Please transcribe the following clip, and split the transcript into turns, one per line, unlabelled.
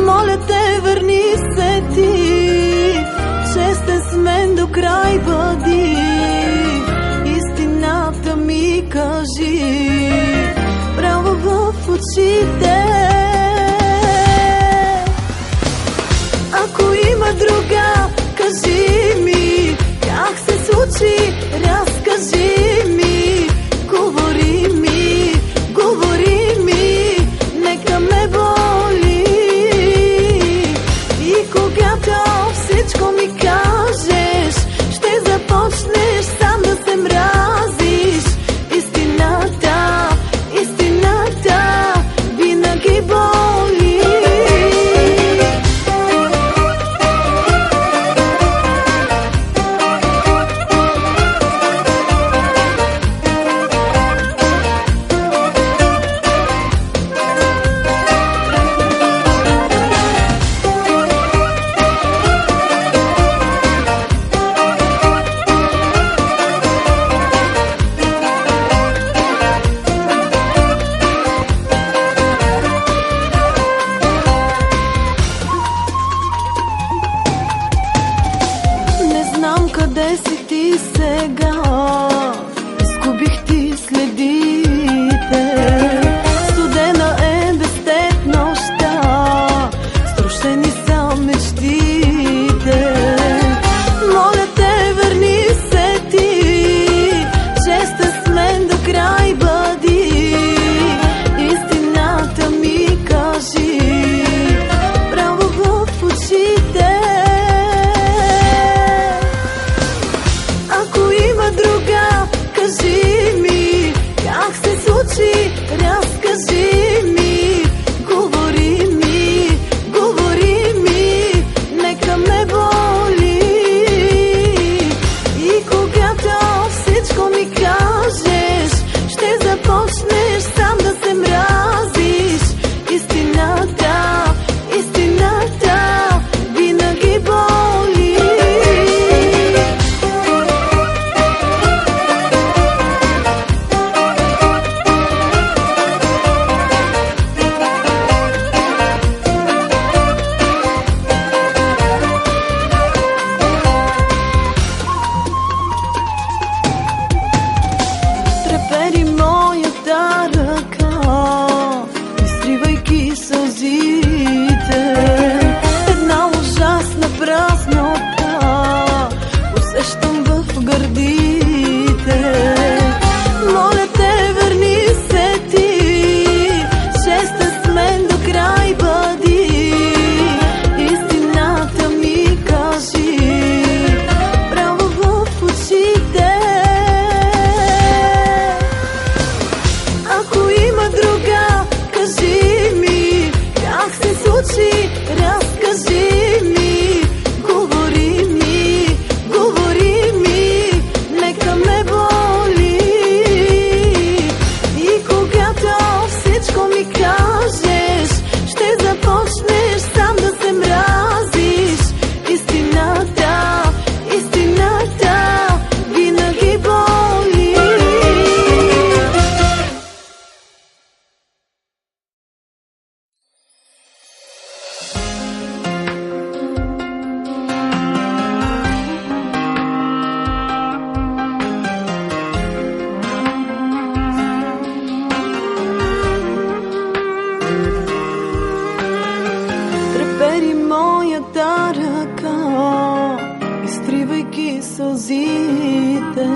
Моля те, върни се ти, честен с мен до край бъди, истината ми кажи, право в очите. Ако има друга, кажи ми, как се случи, разкажи ми, говори ми, нека ме боли. И когато всичко ми кажеш, ще започнеш сам да се мразиш. Истината винаги боли. Къде си ти сега? Изгубих ти следите. Студена е без теб нощта, струшени са мечтите. Моля те, върни се ти, честен с мен до край бъди, истината ми кажи, право в очите. Друга, кажи ми, как се случи, разкажи ми, говори ми, нека ме боли. И когато всичко ми кажеш, ще започнеш сам да се мразиш. Истината винаги боли. Една ужасна празнота усещам в гърдите. Моля те, върни се ти, честен с мен до край бъди, истината ми кажи, право в очите. Ако има друга, кажи ми, как се случи, разкажи ми, говори ми, нека ме боли. И когато всичко ми кажеш, ще започнеш сам да се мразиш. Истината винаги боли. Трепери моята ръка, изтривайки сълзите.